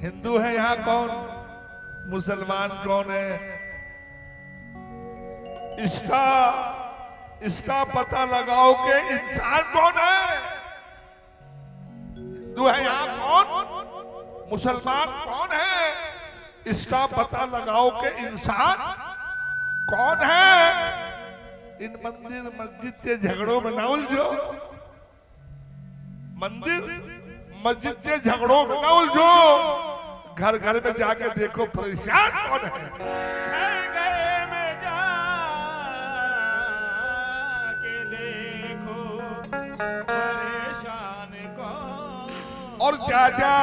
हिंदू है यहाँ कौन, मुसलमान कौन है, इसका पता लगाओ कि इंसान कौन है। हिंदू है यहाँ कौन, मुसलमान कौन है, इसका पता लगाओ कि इंसान कौन है। इन मंदिर मस्जिद के झगड़ों में ना उलझो, मंदिर मस्जिद के झगड़ों में ना उलझो, घर घर में जाके देखो परेशान कौन है। घर घर में जाके देखो परेशान कौन। और चाचा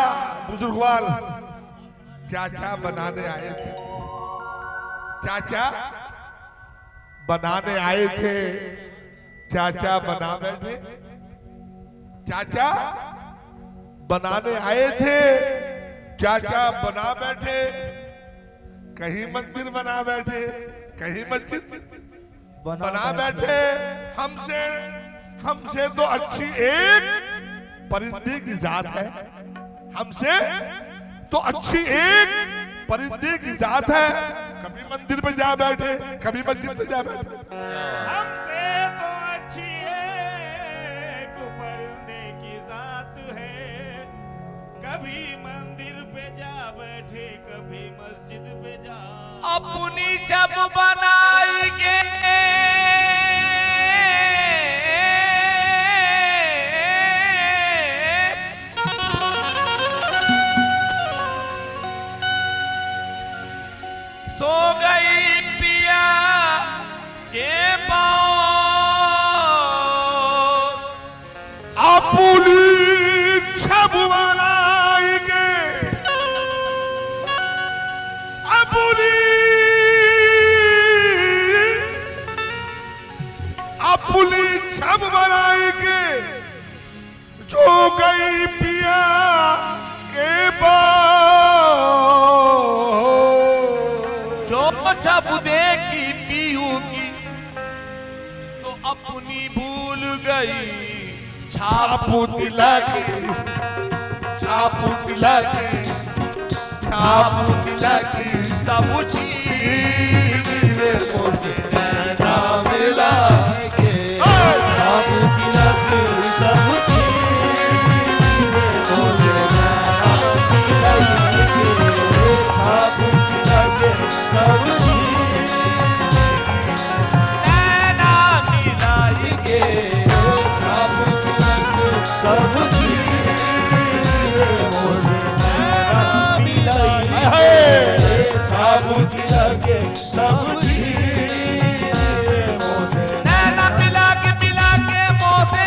बुजुर्गवाल चाचा बनाने आए थे, चाचा बनाने आए थे, चाचा बना बैठे, चाचा बनाने आए थे, चाचा बना बैठे, कहीं मंदिर बना बैठे, कहीं मस्जिद बना बैठे। हमसे तो अच्छी एक परिंदे की जात है, हमसे तो अच्छी एक परिंदे की जात है। कभी मंदिर में जा बैठे, कभी मस्जिद में जा बैठे। हमसे तो अच्छी एक परिंदे की जात है, कभी मंदिर पे जा बैठे, कभी मस्जिद पे जा। अपनी जब बनाएंगे सो गई पिया के पास, अपनी छब बनाएंगे, अपनी छब बनाएंगे, जो गई पिया के पास। जो छब देखी पीहू की सो अपनी भूल गई, छापू दिला के, छापू दिला के, छापू दिला के, सब छीन रे मोसे ना मिला के, छापू दिला के सब छीन मोसे ना मिला के, छापू दिला के सब ना मिलाएंगे, छापू दिला के सब छापू दिला के सब नैना मिला के मोसे,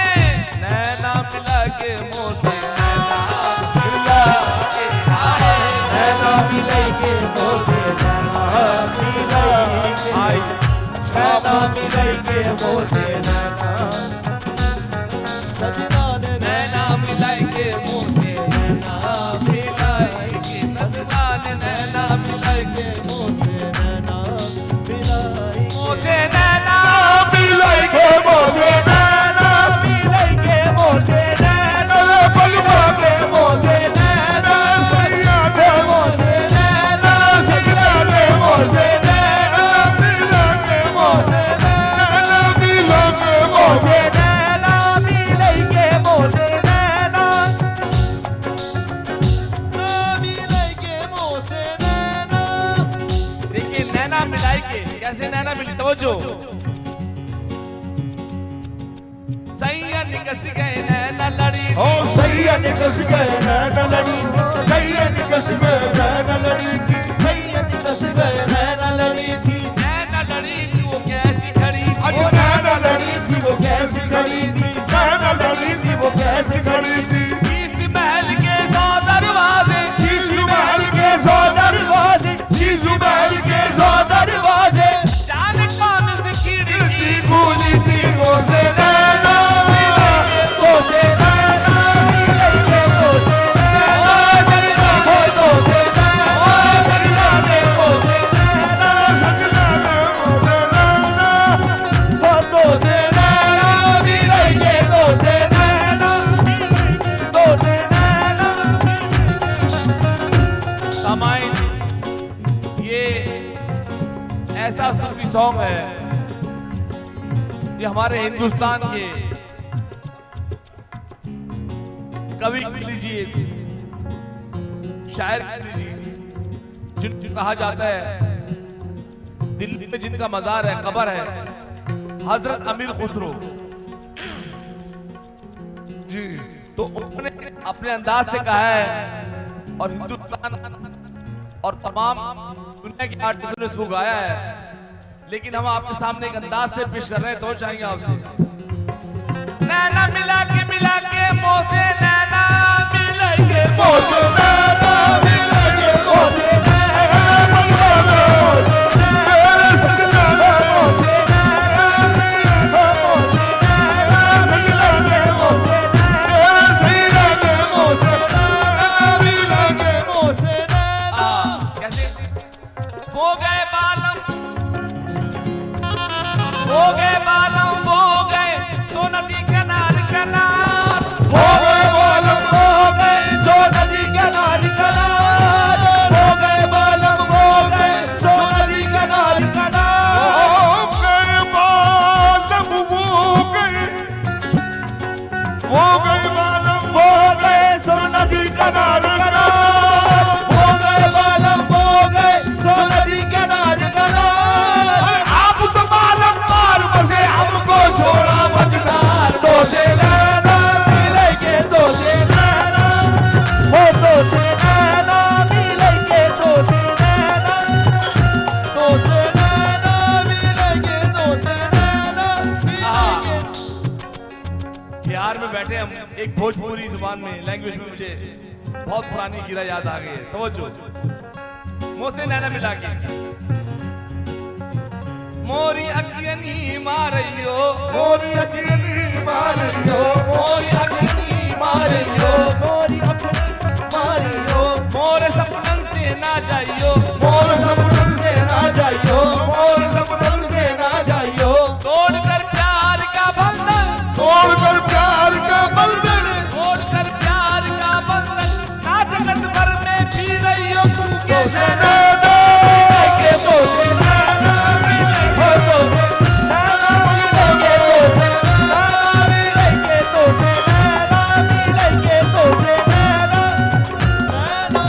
नैना मिला के मोसे, नैना मिला के मोसे, नैना मिला के मोसे, सजना ने नैना मिला के मोसे, नैना मिला के सजना ने नैना मिला के मोसे, नैना मिला मोसे, नैना मिला के मोसे, नैना मिला के मोसे, नैना पलवा के मोसे, नैना सैया के मोसे, नैना सैया के मोसे, नैना मिला के मोसे, नैना मिला के मोसे, नैना मिला के मोसे, नैना मिला के मोसे, नैना। देखिए नैना मिलाई के कैसे नैना मिली, तवज्जो। सैया निकस गए नैना लड़ी, ओ सैया निकस गए नैना लड़ी, सैया निकस गए नैना लड़ी थी, सैया निकस गए नैना लड़ी थी, नैना लड़ी थी वो कैसी खड़ी थी, अरे नैना लड़ी थी वो कैसी खड़ी थी, नैना लड़ी थी वो कैसी खड़ी थी। शीश महल के 100 दरवाजे, शीश महल के 100 दरवाजे, शीश महल के 100 दरवाजे, जाने कौन सी खिड़की खुली थी वो से नैना मिला के, वो से नैना मिला के, वो से नैना ऐसा सूफी सॉन्ग है, ये हमारे हिंदुस्तान के कवि कह लीजिए, शायर कह लीजिए, जिनको कहा जाता है दिल्ली में जिनका मजार है, कब्र है, हजरत अमीर खुसरो जी। तो उन्होंने अपने अंदाज से कहा है और हिंदुस्तान और तमाम दुनिया के आर्टिस्टों ने इसको गाया है, लेकिन हम आपके सामने एक अंदाज से पेश कर रहे हैं, तो चाहेंगे आपसे। नैना मिला के मोसे नैना मिलेंगे, मोसे नैना मिलेंगे, मोसे नैना मिलेंगे, मोसे नैना मिलेंगे, मोसे हो गए बालम, हो गए बालम, हो गए सो नदी किनार किनार, हो गए बालम, हो गए सो नदी किनार किनार, हो गए बालम, हो गए सो नदी किनार किनार, हो गए बालम, हो गए बालम, हो गए सो नदी किनार किनार, हो गए बालम, हो गए सो नदी किनार किनार। आप तो बालम मार बसे, हमको छोड़ा मझधार, तो से नैना मिलेंगे, तो से नैना, हो तो से नैना मिलेंगे, तो से नैना, तो से नैना मिलेंगे, तो से नैना मिलेंगे। बिहार में बैठे हम, एक भोजपुरी जुबान में, लैंग्वेज में मुझे बहुत पुरानी गिरा याद आ गई है, तवज्जो। मोसे नैना मिला के मोरी अखियनी मारियो, मोरी अकेली मारियो, मोरी अखियनी मारियो, मोरी अखियनी मारियो, मोरे सपनन से ना जाइयो, मोर सपनन से ना जाइयो, मोर सपनन से ना जाइयो, तोड़कर प्यार का बंधन, तोड़कर प्यार का बंधन, तोड़कर प्यार का बंधन, ना जगत भर में फिर रहियो तू के नैना के, तो से नैना मिलेंगे, तो से नैना मिलेंगे, तो से नैना मिलेंगे, तो से नैना मिलेंगे, तो से नैना, नैना।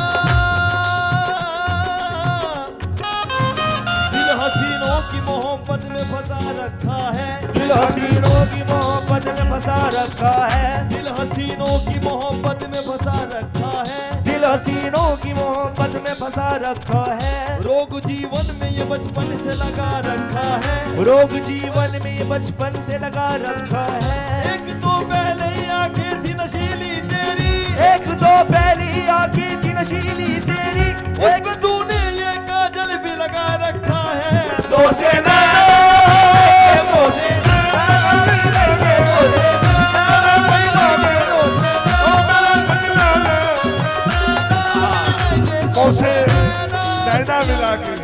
दिल हसीनों की मोहब्बत में फंसा रखा है, दिल हसीनों की मोहब्बत में फंसा रखा है, दिल हसीनों की मोहब्बत में फंसा रखा है, दिल हसीनों की मोहब्बत में फंसा रखा है, रोग जीवन में ये बचपन से लगा रखा है, रोग जीवन में ये बचपन से लगा रखा है। एक तो पहले ही आंखें थी नशीली तेरी, एक तो पहली आंखें थी नशीली तेरी, उसमें तूने ये काजल भी लगा रखा है, तो से नैना, तो से नैना मिलेंगे, तो से नैना मिलेंगे, तो से मोसे नैना मिला के।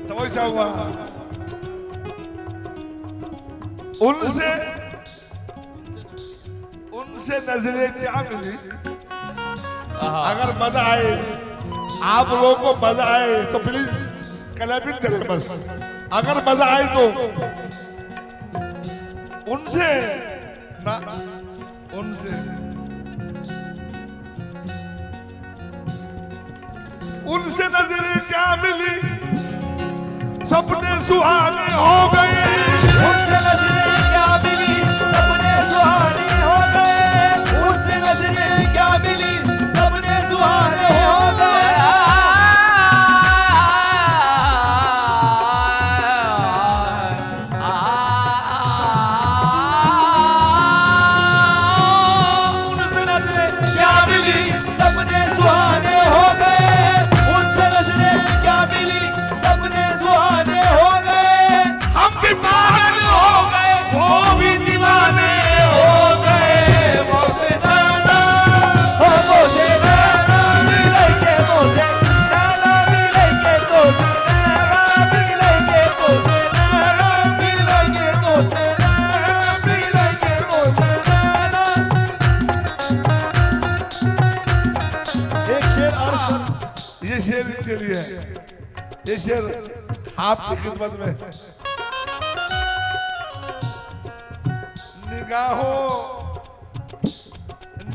तो वही चाहूंगा उनसे, उनसे नजरें क्या मिली। अगर मजा आए, आप लोगों को मजा आए तो प्लीज क्लैपिंग करें बस। अगर मजा आए तो उनसे ना, उनसे उनसे नजरें क्या मिली, सपने सुहाने हो गए, उनसे नजरें क्या मिली, सपने सुहाने हो गए, उनसे नजरें क्या मिली, सपने सुहाने हो गए। उनसे नजरें क्या मिली, सपने सुहाने हो गए, उनसे नजरें क्या मिली, सपने सुहाने हो गए। हम भी पागल हो गए, वो भी दीवाने हो गए। मोसे नैना, हो मोसे नैना मिलेंगे, मोसे नैना मिलेंगे, तो से नैना मिलेंगे, तो से नैना मिलेंगे, तो से नैना मिलेंगे, तो से नैना। एक शेर अर्ज कर, ये शेर इनके लिए है, ये शेर आपकी खिदमत में।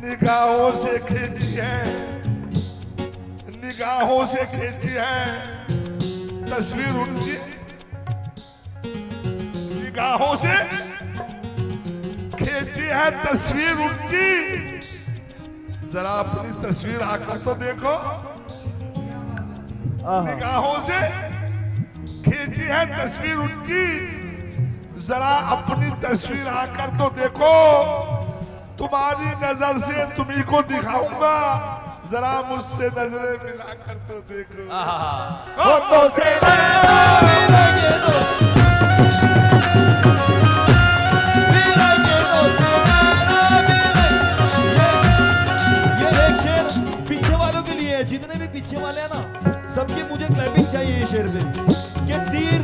निगाहों से खींची है, निगाहों से खींची है तस्वीर उनकी, निगाहों से खींची है तस्वीर उनकी। जरा अपनी तस्वीर आकर तो देखो, निगाहों से खींची है तस्वीर उनकी, जरा अपनी तस्वीर आकर तो देखो। तुम्हारी नजर से तुम्ही को दिखाऊंगा, जरा मुझसे नजरें मिलाकर तो देखो। होठों से मिलेंगे तो ये एक शेर पीछे वालों के लिए है, जितने भी पीछे वाले हैं ना, सबकी मुझे क्लैपिंग चाहिए ये शेर पे। कि तीर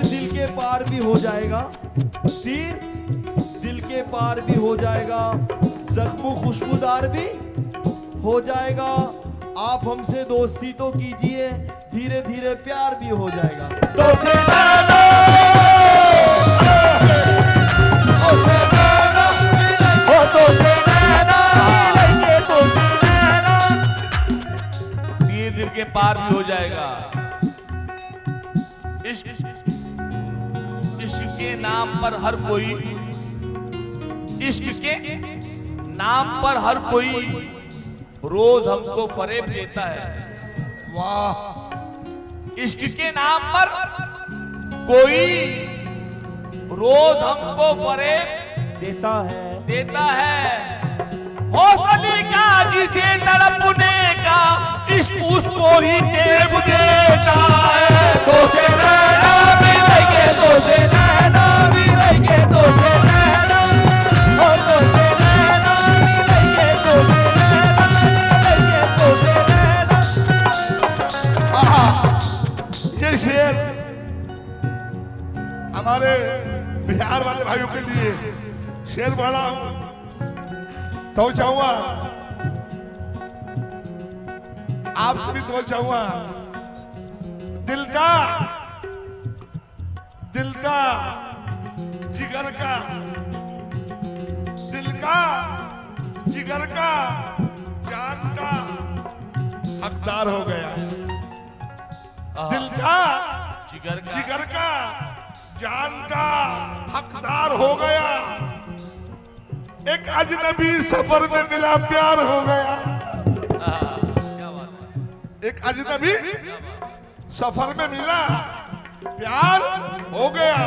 दिल के पार भी हो जाएगा, तीर दिल के पार भी हो जाएगा, जख्मों खुशबूदार भी हो जाएगा। आप हमसे दोस्ती तो कीजिए, धीरे धीरे प्यार भी हो जाएगा। दोस्ती दिल के पार भी हो जाएगा। इश्क के नाम पर हर कोई, इश्क के नाम पर हर कोई रोज हमको फरेब देता है। वाह। इश्क के नाम पर कोई रोज हमको फरेब देता है। हौसले का जिसे तड़पने का इश्क उसको ही देव देता है। तो से नैना मिलेंगे, तो से नैना मिलेंगे, तो से नैना, तो से नैना मिलेंगे, तो से नैना मिलेंगे, तो से नैना। ये शेर हमारे बिहार वाले भाइयों के लिए शेर पढ़ा हूं तो चाहूंगा आपसे भी तो चाहूंगा। दिल का जिगर का, दिल का जिगर का जान का हकदार हो गया। दिल का जिगर का जान का हकदार हो गया। एक अजनबी सफर में मिला प्यार हो गया। एक अजनबी सफर में मिला प्यार हो गया।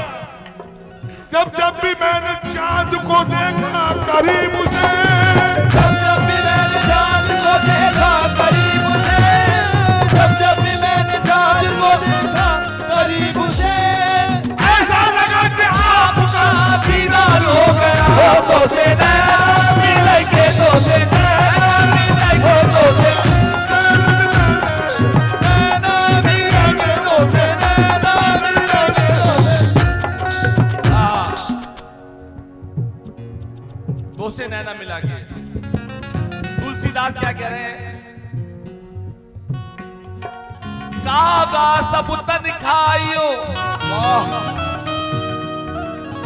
जब भी मैंने चांद को देखा करीब से, जब भी मैंने चांद को देखा करीब से, जब भी मैंने चांद को देखा करीब से, ऐसा लगा कि आपका दीदार हो गया। तो से नैना मिलेंगे, तो से नैना मिलेंगे, तो से नैना मिलेंगे, तो से नैना मिलेंगे, तो से नैना मिला के। तुलसीदास क्या कह रहे हैं? कागा सब तन खाइयो,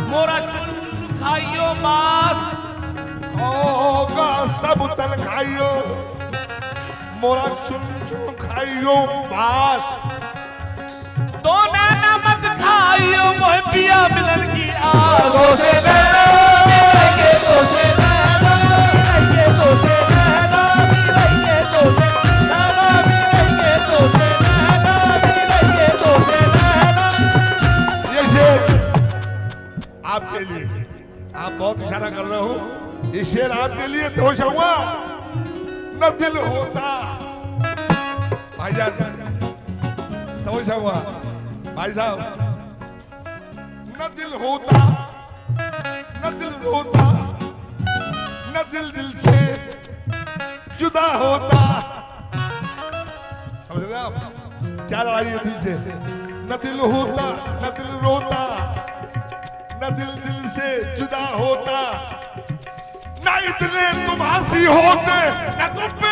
मोरा चुन चुन खाइयो मांस। होगा सब तन खाइयो, मोरा चुन चुन खाइयो बास। तो नैना मत खाइयो मोह पिया मिलन की आस। तो से नैना मिलेंगे, तो से नैना मिलेंगे, तो से नैना मिलेंगे, तो से नैना मिलेंगे, तो से नैना मिलेंगे, तो से नैना। ये शेर आपके लिए, आप बहुत इशारा कर रहे हो। ये शेर आपके लिए तो चाहूंगा। न दिल होता भाईजान, तो चाहूंगा भाई साहब। न दिल होता, न दिल रोता, न दिल से जुदा होता। समझ रहे आप क्या लड़ाई है दिल से? न दिल होता, न दिल रोता, न दिल से जुदा होता। न इतने तुम हंसी होते, न तुम पे